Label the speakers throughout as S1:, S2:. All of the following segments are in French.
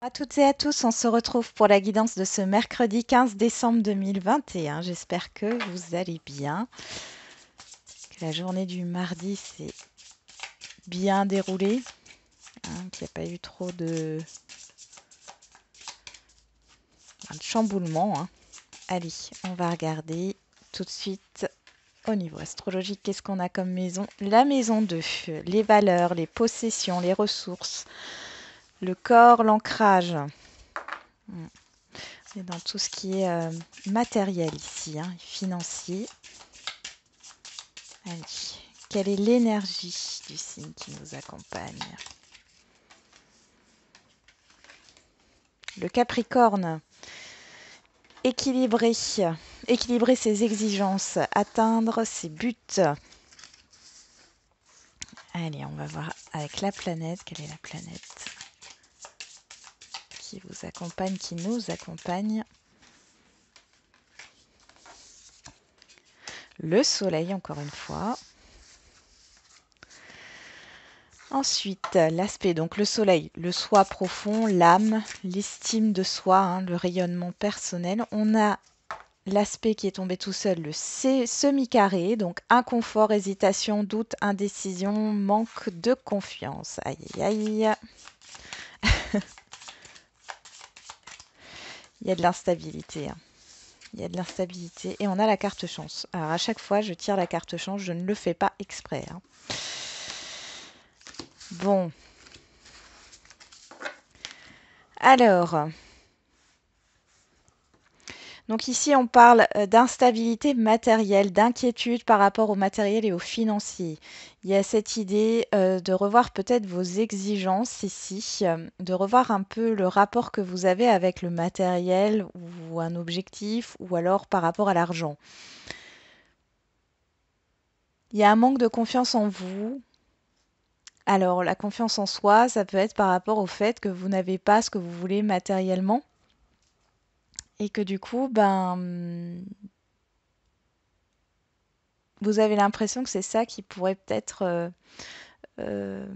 S1: À toutes et à tous, on se retrouve pour la guidance de ce mercredi 15 décembre 2021. J'espère que vous allez bien, que la journée du mardi s'est bien déroulée, qu'il n'y a pas eu trop de chamboulements. Allez, on va regarder tout de suite au niveau astrologique. Qu'est-ce qu'on a comme maison? La maison 2, les valeurs, les possessions, les ressources, le corps, l'ancrage. C'est dans tout ce qui est matériel ici, financier. Allez, quelle est l'énergie du signe qui nous accompagne? Le Capricorne, équilibrer ses exigences, atteindre ses buts. Allez, on va voir avec la planète, quelle est la planète qui vous accompagne, qui nous accompagne? Le soleil, encore une fois. Ensuite, l'aspect, donc le soleil, le soi profond, l'âme, l'estime de soi, le rayonnement personnel. On a l'aspect qui est tombé tout seul, le semi-carré, donc inconfort, hésitation, doute, indécision, manque de confiance. Aïe, aïe, aïe. Il y a de l'instabilité. Il y a de l'instabilité. Et on a la carte chance. Alors à chaque fois, je tire la carte chance, je ne le fais pas exprès. Bon. Alors, donc ici, on parle d'instabilité matérielle, d'inquiétude par rapport au matériel et au financier. Il y a cette idée de revoir peut-être vos exigences ici, de revoir un peu le rapport que vous avez avec le matériel ou un objectif, ou alors par rapport à l'argent. Il y a un manque de confiance en vous. Alors, la confiance en soi, ça peut être par rapport au fait que vous n'avez pas ce que vous voulez matériellement et que du coup, vous avez l'impression que c'est ça qui pourrait peut-être euh,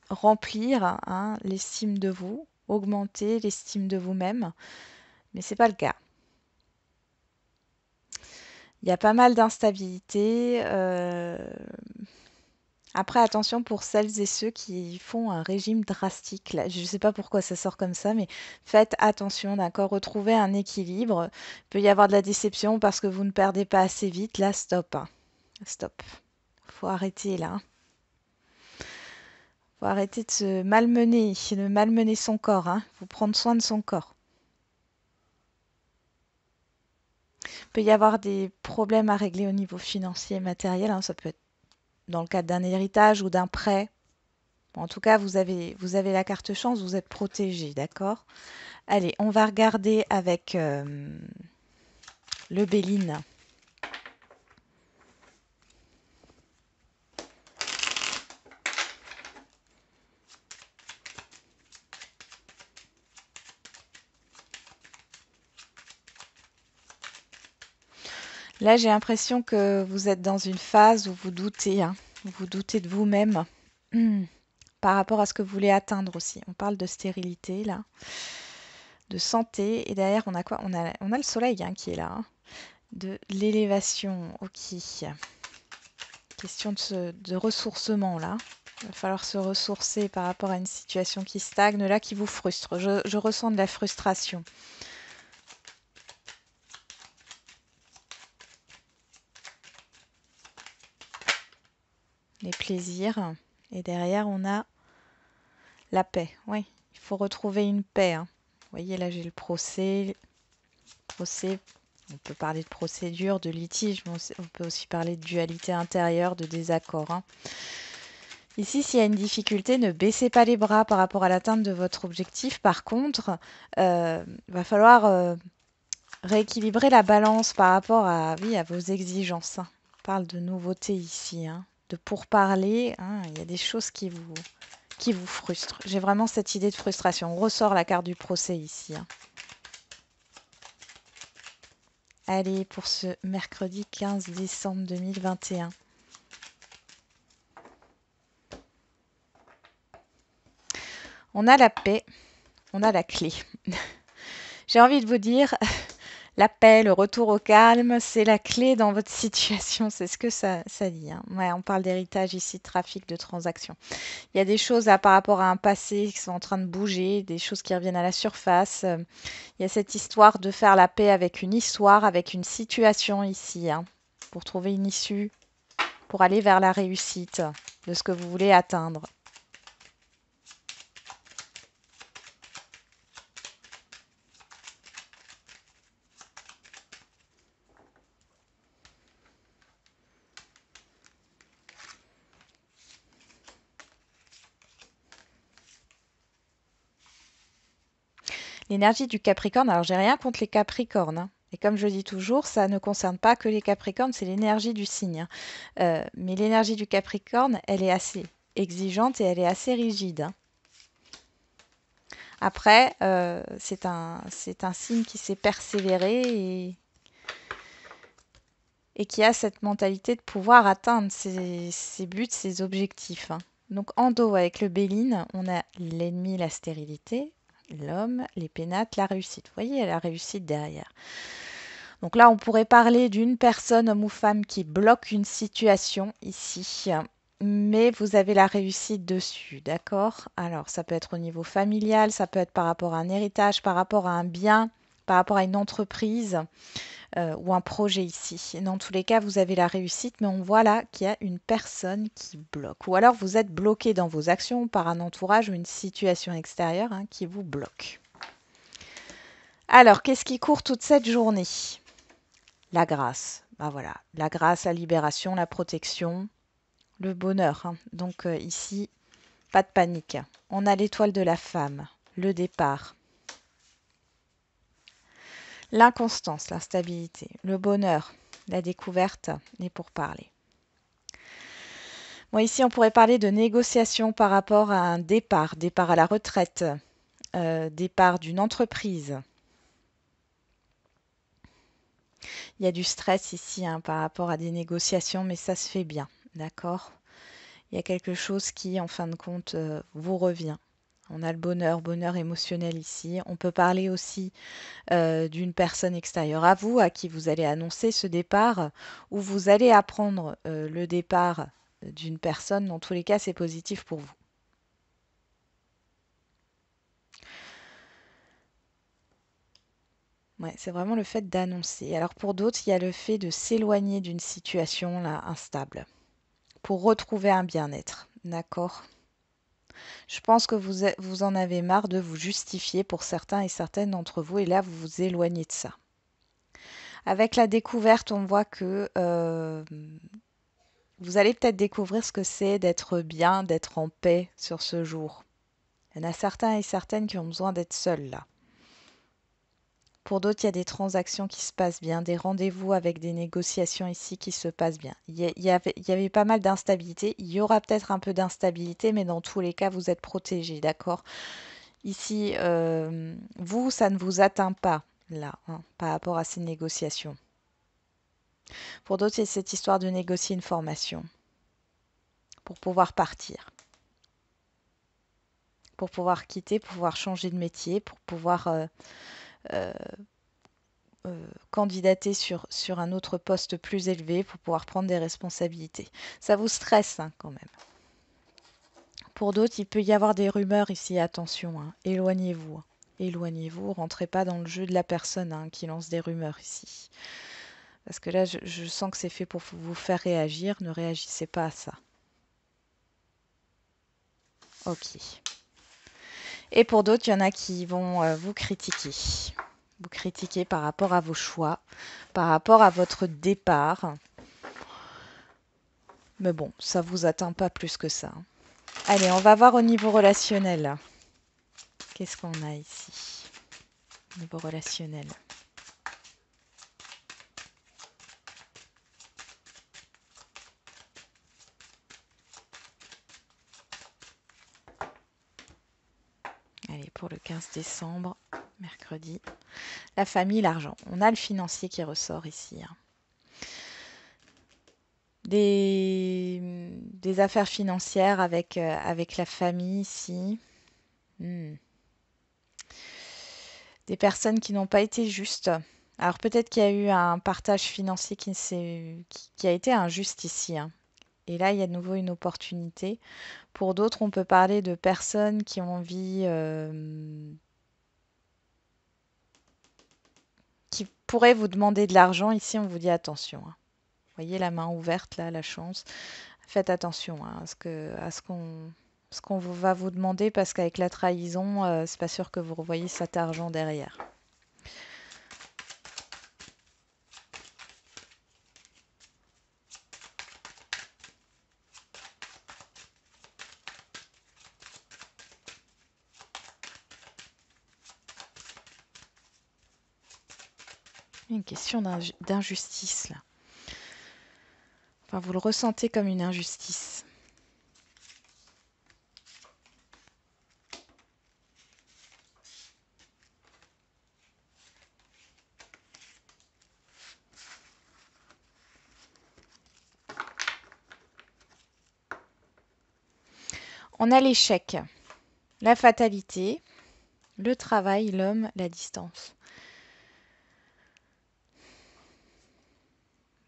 S1: remplir l'estime de vous, augmenter l'estime de vous-même, mais c'est pas le cas. Il y a pas mal d'instabilité. Après, attention pour celles et ceux qui font un régime drastique. Là, je ne sais pas pourquoi ça sort comme ça, mais faites attention, d'accord? Retrouvez un équilibre. Il peut y avoir de la déception parce que vous ne perdez pas assez vite. Là, stop. Stop. Faut arrêter là. Faut arrêter de se malmener, de malmener son corps. Faut prendre soin de son corps. Il peut y avoir des problèmes à régler au niveau financier et matériel. Ça peut être dans le cadre d'un héritage ou d'un prêt. Bon, en tout cas, vous avez la carte chance, vous êtes protégé, d'accord? Allez, on va regarder avec le Béline. Là, j'ai l'impression que vous êtes dans une phase où vous doutez, vous doutez de vous-même par rapport à ce que vous voulez atteindre aussi. On parle de stérilité, là, de santé. Et derrière, on a quoi? On a le soleil qui est là. De l'élévation, ok. Question de ressourcement, là. Il va falloir se ressourcer par rapport à une situation qui stagne, là, qui vous frustre. Je ressens de la frustration. Les plaisirs. Et derrière, on a la paix. Oui, il faut retrouver une paix. Vous voyez, là, j'ai le procès. On peut parler de procédure, de litige, mais on peut aussi parler de dualité intérieure, de désaccord. Ici, s'il y a une difficulté, ne baissez pas les bras par rapport à l'atteinte de votre objectif. Par contre, va falloir rééquilibrer la balance par rapport à vos exigences. On parle de nouveauté ici, de pourparler. Il y a des choses qui vous frustrent. J'ai vraiment cette idée de frustration. On ressort la carte du procès ici. Allez, pour ce mercredi 15 décembre 2021. On a la paix. on a la clé. J'ai envie de vous dire, la paix, le retour au calme, c'est la clé dans votre situation. C'est ce que ça dit, hein. Ouais, on parle d'héritage ici, de trafic, de transaction. Il y a des choses là par rapport à un passé qui sont en train de bouger, des choses qui reviennent à la surface. Il y a cette histoire de faire la paix avec une histoire, avec une situation ici, hein, pour trouver une issue, pour aller vers la réussite de ce que vous voulez atteindre. L'énergie du Capricorne, alors j'ai rien contre les Capricornes, hein. Et comme je dis toujours, ça ne concerne pas que les Capricornes, c'est l'énergie du signe, hein. Mais l'énergie du Capricorne, elle est assez exigeante et elle est assez rigide, hein. Après, c'est un signe qui sait persévérer et qui a cette mentalité de pouvoir atteindre ses buts, ses objectifs, hein. Donc en dos, avec le Béline, on a l'ennemi, la stérilité, l'homme, les pénates, la réussite. Vous voyez, il y a la réussite derrière. Donc là, on pourrait parler d'une personne, homme ou femme, qui bloque une situation ici, mais vous avez la réussite dessus, d'accord? Alors, ça peut être au niveau familial, ça peut être par rapport à un héritage, par rapport à un bien, par rapport à une entreprise ou un projet ici. Dans tous les cas, vous avez la réussite, mais on voit là qu'il y a une personne qui bloque. Ou alors, vous êtes bloqué dans vos actions par un entourage ou une situation extérieure, hein, qui vous bloque. Alors, qu'est-ce qui court toute cette journée? La grâce. Bah voilà, la grâce, la libération, la protection, le bonheur, hein. Donc ici, pas de panique. On a l'étoile de la femme, le départ, l'inconstance, la stabilité, le bonheur, la découverte, les pourparlers. Bon, ici, on pourrait parler de négociation par rapport à un départ, départ à la retraite, départ d'une entreprise. Il y a du stress ici, hein, par rapport à des négociations, mais ça se fait bien, d'accord? Il y a quelque chose qui, en fin de compte, vous revient. On a le bonheur, bonheur émotionnel ici. On peut parler aussi d'une personne extérieure à vous, à qui vous allez annoncer ce départ, ou vous allez apprendre le départ d'une personne. Dans tous les cas, c'est positif pour vous. Ouais, c'est vraiment le fait d'annoncer. Alors pour d'autres, il y a le fait de s'éloigner d'une situation là, instable pour retrouver un bien-être. D'accord? Je pense que vous en avez marre de vous justifier pour certains et certaines d'entre vous, et là, vous vous éloignez de ça. Avec la découverte, on voit que vous allez peut-être découvrir ce que c'est d'être bien, d'être en paix sur ce jour. Il y en a certains et certaines qui ont besoin d'être seuls là. Pour d'autres, il y a des transactions qui se passent bien, des rendez-vous avec des négociations ici qui se passent bien. Il y avait pas mal d'instabilité. Il y aura peut-être un peu d'instabilité, mais dans tous les cas, vous êtes protégés, d'accord? Ici, vous, ça ne vous atteint pas, là, hein, par rapport à ces négociations. Pour d'autres, c'est cette histoire de négocier une formation pour pouvoir partir, pour pouvoir quitter, pour pouvoir changer de métier, pour pouvoir euh, candidater sur un autre poste plus élevé, pour pouvoir prendre des responsabilités. Ça vous stresse, hein, quand même. Pour d'autres, il peut y avoir des rumeurs ici, attention, hein, éloignez-vous. Hein. Éloignez-vous, rentrez pas dans le jeu de la personne, hein, qui lance des rumeurs ici. Parce que là, je sens que c'est fait pour vous faire réagir. Ne réagissez pas à ça. Ok. Et pour d'autres, il y en a qui vont vous critiquer. Vous critiquer par rapport à vos choix, par rapport à votre départ. Mais bon, ça ne vous atteint pas plus que ça. Allez, on va voir au niveau relationnel. Qu'est-ce qu'on a ici? Au niveau relationnel. Allez, pour le 15 décembre, mercredi. La famille, l'argent. On a le financier qui ressort ici, hein. Des affaires financières avec la famille ici. Hmm. Des personnes qui n'ont pas été justes. Alors peut-être qu'il y a eu un partage financier qui a été injuste ici, hein. Et là, il y a de nouveau une opportunité. Pour d'autres, on peut parler de personnes qui ont envie, qui pourraient vous demander de l'argent. Ici, on vous dit attention, hein. Vous voyez la main ouverte là, la chance. Faites attention, hein, ce qu'on va vous demander parce qu'avec la trahison, c'est pas sûr que vous revoyez cet argent derrière. Une question d'injustice là. Enfin, vous le ressentez comme une injustice. On a l'échec, la fatalité, le travail, l'homme, la distance.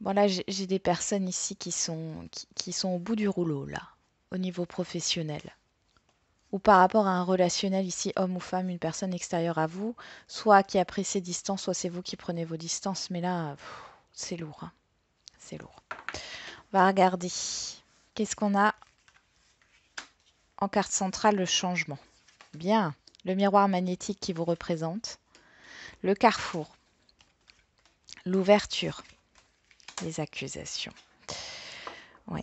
S1: Bon là, j'ai des personnes ici qui sont au bout du rouleau là, au niveau professionnel. Ou par rapport à un relationnel ici, homme ou femme, une personne extérieure à vous, soit qui a pris ses distances, soit c'est vous qui prenez vos distances. Mais là, c'est lourd, hein. C'est lourd. On va regarder. Qu'est-ce qu'on a en carte centrale? Le changement. Bien. Le miroir magnétique qui vous représente. Le carrefour. L'ouverture. Les accusations. Oui.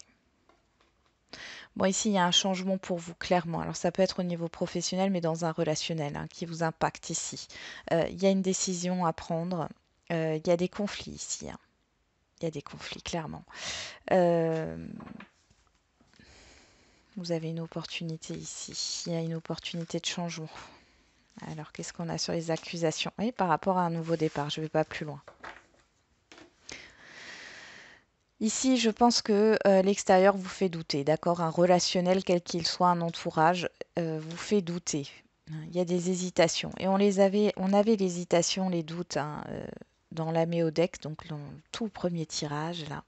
S1: Bon, ici, il y a un changement pour vous, clairement. Alors, ça peut être au niveau professionnel, mais dans un relationnel, hein, qui vous impacte ici. Il y a une décision à prendre. Il y a des conflits ici, hein. Il y a des conflits, clairement. Vous avez une opportunité ici. Il y a une opportunité de changement. Alors, qu'est-ce qu'on a sur les accusations? Oui, par rapport à un nouveau départ. Je ne vais pas plus loin. Ici, je pense que l'extérieur vous fait douter, d'accord? Un relationnel, quel qu'il soit, un entourage, vous fait douter. Il y a des hésitations. Et on avait l'hésitation, les doutes, hein, dans la Méodec, donc dans le tout premier tirage, là.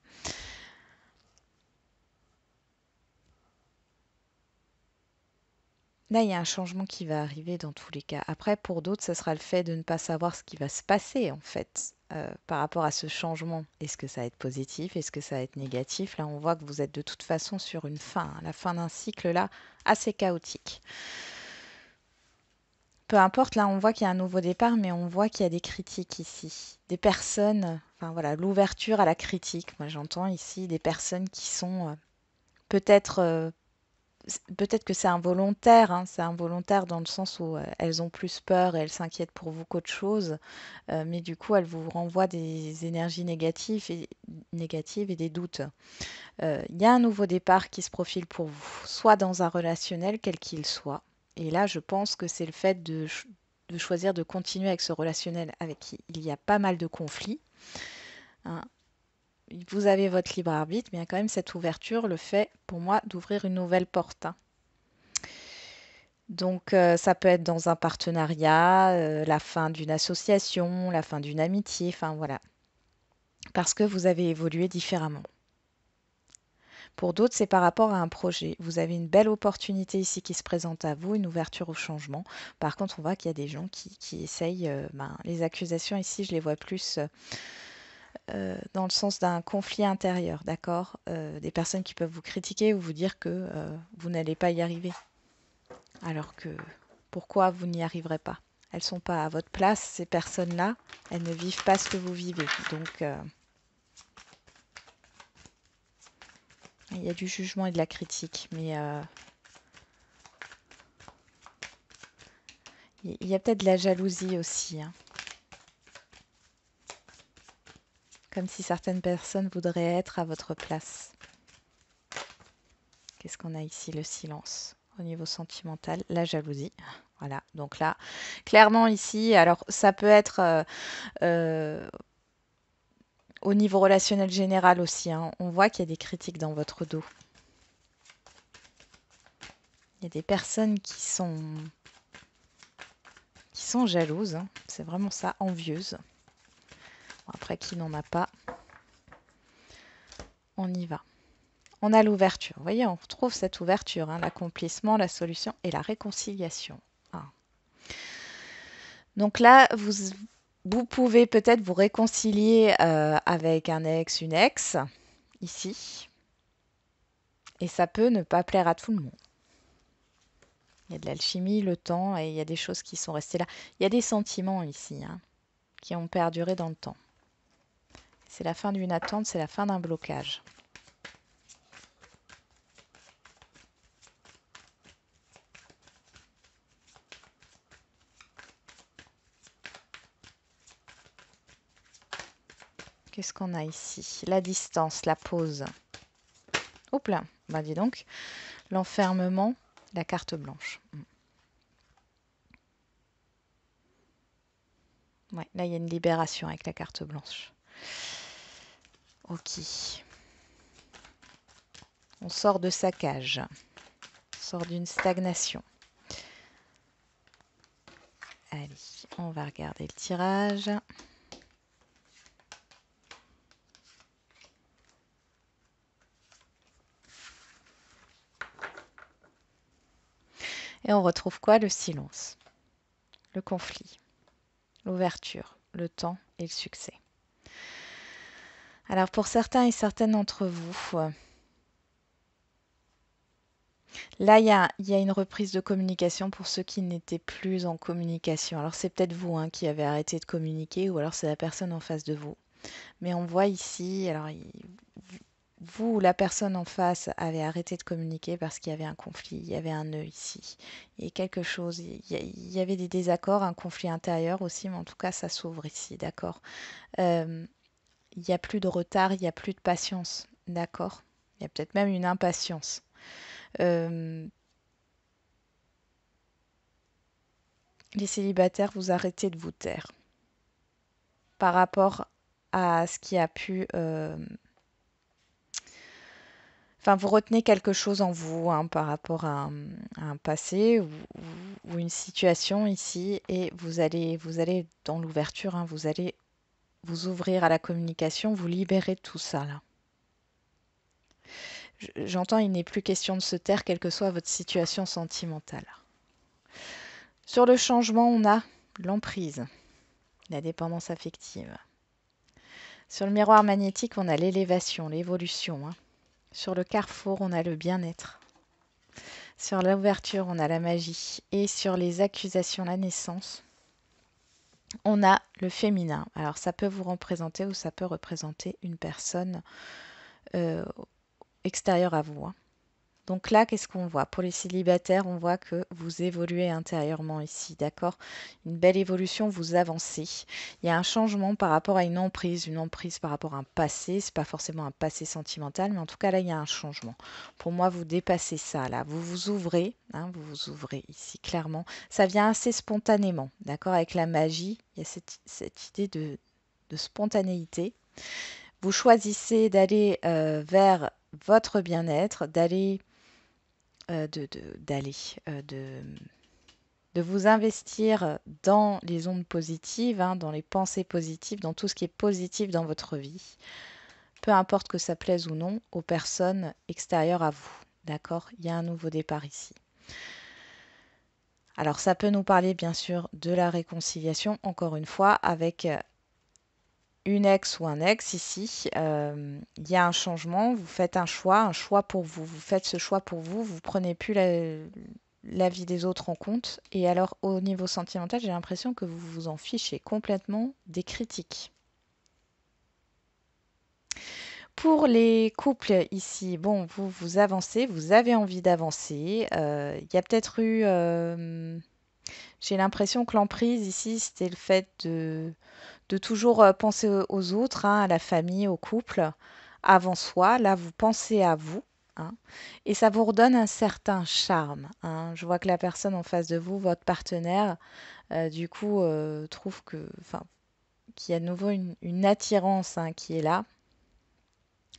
S1: Là, il y a un changement qui va arriver dans tous les cas. Après, pour d'autres, ce sera le fait de ne pas savoir ce qui va se passer, en fait, par rapport à ce changement. Est-ce que ça va être positif? Est-ce que ça va être négatif? Là, on voit que vous êtes de toute façon sur une fin, hein, la fin d'un cycle, là, assez chaotique. Peu importe, là, on voit qu'il y a un nouveau départ, mais on voit qu'il y a des critiques ici. Des personnes, enfin voilà, l'ouverture à la critique. Moi, j'entends ici des personnes qui sont peut-être peut-être que c'est involontaire, hein, c'est involontaire dans le sens où elles ont plus peur et elles s'inquiètent pour vous qu'autre chose, mais du coup elles vous renvoient des énergies négatives et des doutes. Il y a un nouveau départ qui se profile pour vous, soit dans un relationnel quel qu'il soit, et là je pense que c'est le fait de choisir de continuer avec ce relationnel avec qui il y a pas mal de conflits, hein. Vous avez votre libre arbitre, mais il y a quand même cette ouverture, le fait pour moi d'ouvrir une nouvelle porte, hein. Donc, ça peut être dans un partenariat, la fin d'une association, la fin d'une amitié, enfin voilà. Parce que vous avez évolué différemment. Pour d'autres, c'est par rapport à un projet. Vous avez une belle opportunité ici qui se présente à vous, une ouverture au changement. Par contre, on voit qu'il y a des gens qui essayent, les accusations ici, je les vois plus dans le sens d'un conflit intérieur, d'accord? Des personnes qui peuvent vous critiquer ou vous dire que vous n'allez pas y arriver. Alors que pourquoi vous n'y arriverez pas? Elles ne sont pas à votre place, ces personnes-là. Elles ne vivent pas ce que vous vivez. Donc, il y a du jugement et de la critique. Mais il y a peut-être de la jalousie aussi, hein. Comme si certaines personnes voudraient être à votre place. Qu'est-ce qu'on a ici? Le silence. Au niveau sentimental, la jalousie. Voilà, donc là, clairement ici, alors ça peut être au niveau relationnel général aussi, hein. On voit qu'il y a des critiques dans votre dos. Il y a des personnes qui sont jalouses, hein. C'est vraiment ça, envieuse. Bon, après, qui n'en a pas? On y va. On a l'ouverture. Vous voyez, on retrouve cette ouverture, hein, l'accomplissement, la solution et la réconciliation. Ah. Donc là, vous pouvez peut-être vous réconcilier avec un ex, une ex, ici. Et ça peut ne pas plaire à tout le monde. Il y a de l'alchimie, le temps, et il y a des choses qui sont restées là. Il y a des sentiments ici, hein, qui ont perduré dans le temps. C'est la fin d'une attente, c'est la fin d'un blocage. Qu'est-ce qu'on a ici? La distance, la pause. Hop là, bah dis donc, l'enfermement, la carte blanche. Ouais, là, il y a une libération avec la carte blanche. Ok. On sort de sa cage. On sort d'une stagnation. Allez, on va regarder le tirage. Et on retrouve quoi? Le silence, le conflit, l'ouverture, le temps et le succès. Alors pour certains et certaines d'entre vous, là il y a une reprise de communication pour ceux qui n'étaient plus en communication. Alors c'est peut-être vous, hein, qui avez arrêté de communiquer ou alors c'est la personne en face de vous. Mais on voit ici, alors vous ou la personne en face avez arrêté de communiquer parce qu'il y avait un conflit, il y avait un nœud ici. Il y a quelque chose, il y avait des désaccords, un conflit intérieur aussi, mais en tout cas ça s'ouvre ici, d'accord. Il n'y a plus de retard, il n'y a plus de patience, d'accord. Il y a peut-être même une impatience. Les célibataires, vous arrêtez de vous taire par rapport à ce qui a pu... Enfin, vous retenez quelque chose en vous, hein, par rapport à un passé ou une situation ici et vous allez dans l'ouverture, hein, vous allez vous ouvrir à la communication, vous libérer de tout ça là. J'entends, il n'est plus question de se taire, quelle que soit votre situation sentimentale. Sur le changement, on a l'emprise, la dépendance affective. Sur le miroir magnétique, on a l'élévation, l'évolution, hein. Sur le carrefour, on a le bien-être. Sur l'ouverture, on a la magie. Et sur les accusations, la naissance, on a le féminin. Alors ça peut vous représenter ou ça peut représenter une personne extérieure à vous, hein. Donc là, qu'est-ce qu'on voit? Pour les célibataires, on voit que vous évoluez intérieurement ici, d'accord? Une belle évolution, vous avancez. Il y a un changement par rapport à une emprise par rapport à un passé. C'est pas forcément un passé sentimental, mais en tout cas là, il y a un changement. Pour moi, vous dépassez ça là. Vous vous ouvrez, hein, vous vous ouvrez ici clairement. Ça vient assez spontanément, d'accord? Avec la magie, il y a cette idée de spontanéité. Vous choisissez d'aller vers votre bien-être, d'aller de vous investir dans les ondes positives, hein, dans les pensées positives, dans tout ce qui est positif dans votre vie, peu importe que ça plaise ou non aux personnes extérieures à vous. D'accord? Il y a un nouveau départ ici. Alors ça peut nous parler bien sûr de la réconciliation, encore une fois, avec une ex ou un ex ici. Il y a un changement, vous faites un choix pour vous. Vous faites ce choix pour vous, vous prenez plus la vie des autres en compte. Et alors, au niveau sentimental, j'ai l'impression que vous vous en fichez complètement des critiques. Pour les couples ici, bon, vous avancez, vous avez envie d'avancer. Il y a peut-être eu... j'ai l'impression que l'emprise ici, c'était le fait de toujours penser aux autres, hein, à la famille, au couple, avant soi. Là, vous pensez à vous. Hein, et ça vous redonne un certain charme. Hein. Je vois que la personne en face de vous, votre partenaire, du coup, trouve qu'il y a de nouveau une attirance, hein, qui est là.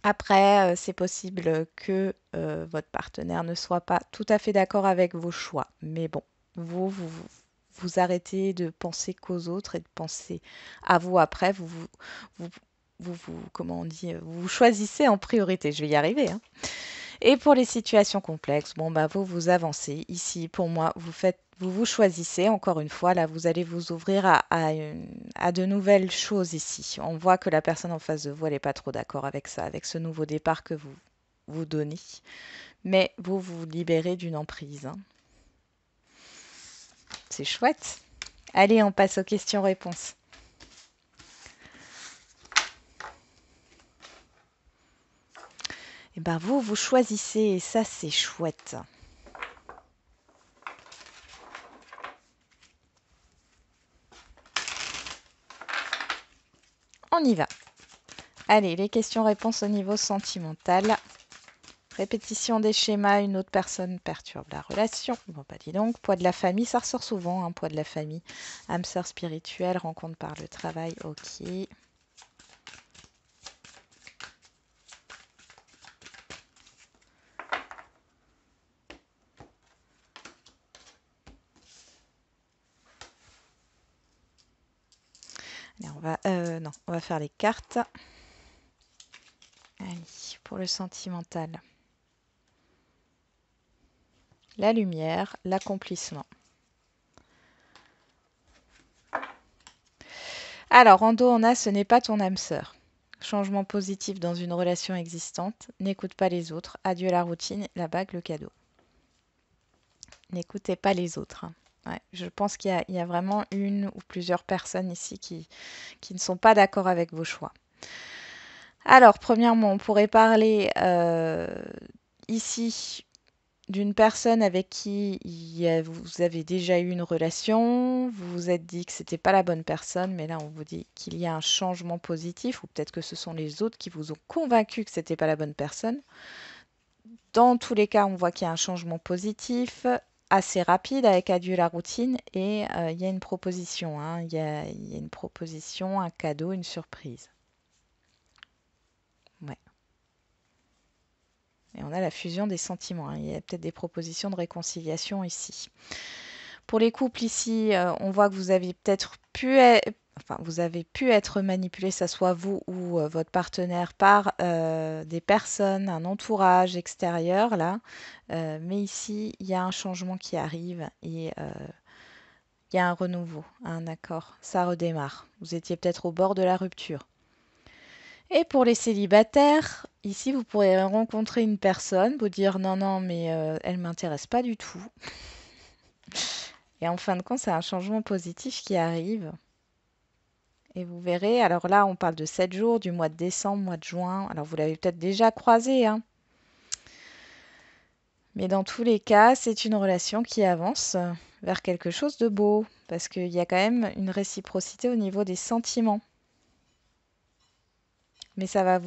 S1: Après, c'est possible que votre partenaire ne soit pas tout à fait d'accord avec vos choix. Mais bon, vous arrêtez de penser qu'aux autres et de penser à vous après. Vous, comment on dit, vous choisissez en priorité. Je vais y arriver, hein. Et pour les situations complexes, bon bah vous avancez. Ici, pour moi, vous choisissez. Encore une fois, là, vous allez vous ouvrir à de nouvelles choses ici. On voit que la personne en face de vous, elle n'est pas trop d'accord avec ça, avec ce nouveau départ que vous donnez. Mais vous vous libérez d'une emprise, hein. C'est chouette. Allez, on passe aux questions-réponses. Et ben vous choisissez et ça, c'est chouette. On y va. Allez, les questions-réponses au niveau sentimental. Répétition des schémas, une autre personne perturbe la relation. Bon, bah dis donc, poids de la famille, ça ressort souvent, hein, poids de la famille. Âme sœur spirituelle, rencontre par le travail, ok. Allez, non, on va faire les cartes. Allez, pour le sentimental. La lumière, l'accomplissement. Alors, en dos, on a ce n'est pas ton âme sœur. Changement positif dans une relation existante. N'écoute pas les autres. Adieu la routine, la bague, le cadeau. N'écoutez pas les autres, hein. Ouais, je pense qu'il y a vraiment une ou plusieurs personnes ici qui ne sont pas d'accord avec vos choix. Alors, premièrement, on pourrait parler ici d'une personne avec qui vous avez déjà eu une relation, vous vous êtes dit que c'était pas la bonne personne, mais là on vous dit qu'il y a un changement positif, ou peut-être que ce sont les autres qui vous ont convaincu que c'était pas la bonne personne. Dans tous les cas, on voit qu'il y a un changement positif assez rapide avec adieu la routine et il y a une proposition, hein. Il y a une proposition, un cadeau, une surprise. Ouais. Et on a la fusion des sentiments, hein. Il y a peut-être des propositions de réconciliation ici. Pour les couples ici, on voit que vous avez peut-être vous avez pu être manipulé, que ce soit vous ou votre partenaire, par des personnes, un entourage extérieur, là. Mais ici, il y a un changement qui arrive et il y a un renouveau, un accord. Ça redémarre. Vous étiez peut-être au bord de la rupture. Et pour les célibataires, ici, vous pourrez rencontrer une personne, vous dire non, non, mais elle ne m'intéresse pas du tout. Et en fin de compte, c'est un changement positif qui arrive. Et vous verrez, alors là, on parle de 7 jours, du mois de décembre, mois de juin. Alors vous l'avez peut-être déjà croisé, hein. Mais dans tous les cas, c'est une relation qui avance vers quelque chose de beau. Parce qu'il y a quand même une réciprocité au niveau des sentiments. Mais ça va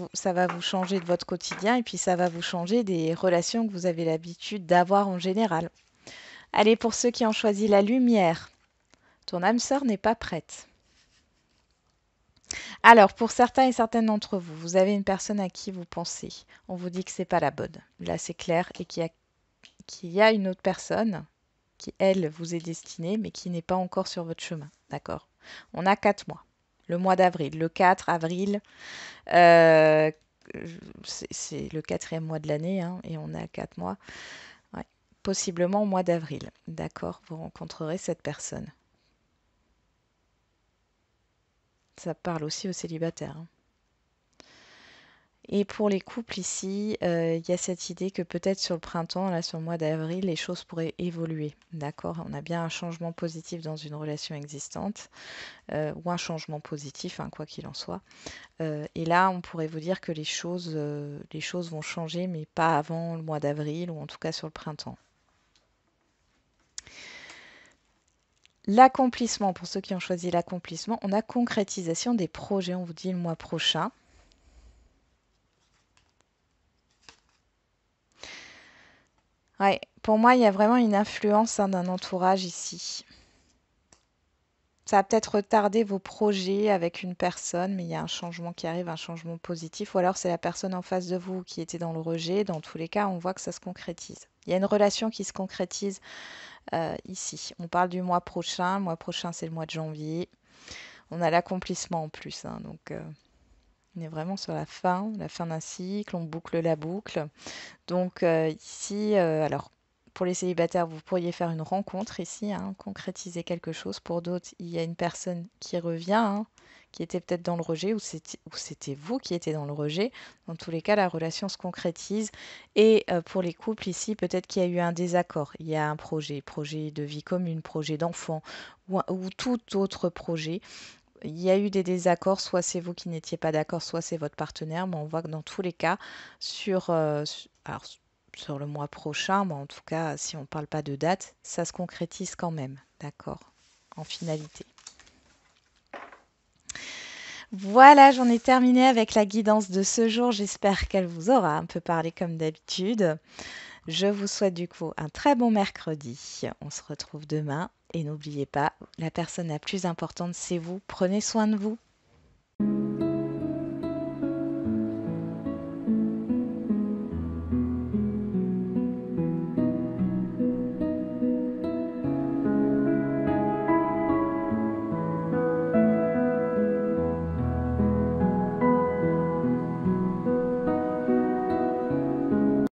S1: vous changer de votre quotidien et puis ça va vous changer des relations que vous avez l'habitude d'avoir en général. Allez, pour ceux qui ont choisi la lumière, ton âme sœur n'est pas prête. Alors, pour certains et certaines d'entre vous, vous avez une personne à qui vous pensez. On vous dit que c'est pas la bonne. Là, c'est clair et qu'il y a une autre personne qui, elle, vous est destinée, mais qui n'est pas encore sur votre chemin. D'accord? On a 4 mois. Le mois d'avril. Le 4 avril, euh, c'est le 4e mois de l'année, hein, et on a 4 mois. Ouais. Possiblement au mois d'avril. D'accord? Vous rencontrerez cette personne. Ça parle aussi aux célibataires, hein. Et pour les couples ici, il y a cette idée que peut-être sur le printemps, là sur le mois d'avril, les choses pourraient évoluer. D'accord? On a bien un changement positif dans une relation existante, ou un changement positif, hein, quoi qu'il en soit. Et là, on pourrait vous dire que les choses vont changer, mais pas avant le mois d'avril, ou en tout cas sur le printemps. L'accomplissement, pour ceux qui ont choisi l'accomplissement, on a concrétisation des projets, on vous dit le mois prochain. Ouais, pour moi, il y a vraiment une influence, hein, d'un entourage ici. Ça va peut-être retarder vos projets avec une personne, mais il y a un changement qui arrive, un changement positif. Ou alors c'est la personne en face de vous qui était dans le rejet. Dans tous les cas, on voit que ça se concrétise. Il y a une relation qui se concrétise ici. On parle du mois prochain. Le mois prochain, c'est le mois de janvier. On a l'accomplissement en plus, hein, donc on est vraiment sur la fin d'un cycle. On boucle la boucle. Donc ici, alors pour les célibataires, vous pourriez faire une rencontre ici, hein, concrétiser quelque chose. Pour d'autres, il y a une personne qui revient, hein, qui était peut-être dans le rejet, ou c'était vous qui étiez dans le rejet. Dans tous les cas, la relation se concrétise. Et pour les couples ici, peut-être qu'il y a eu un désaccord. Il y a un projet de vie commune, projet d'enfant, ou tout autre projet. Il y a eu des désaccords, soit c'est vous qui n'étiez pas d'accord, soit c'est votre partenaire, mais on voit que dans tous les cas, alors, sur le mois prochain, mais en tout cas, si on ne parle pas de date, ça se concrétise quand même, d'accord, en finalité. Voilà, j'en ai terminé avec la guidance de ce jour. J'espère qu'elle vous aura un peu parlé comme d'habitude. Je vous souhaite du coup un très bon mercredi. On se retrouve demain. Et n'oubliez pas, la personne la plus importante, c'est vous. Prenez soin de vous.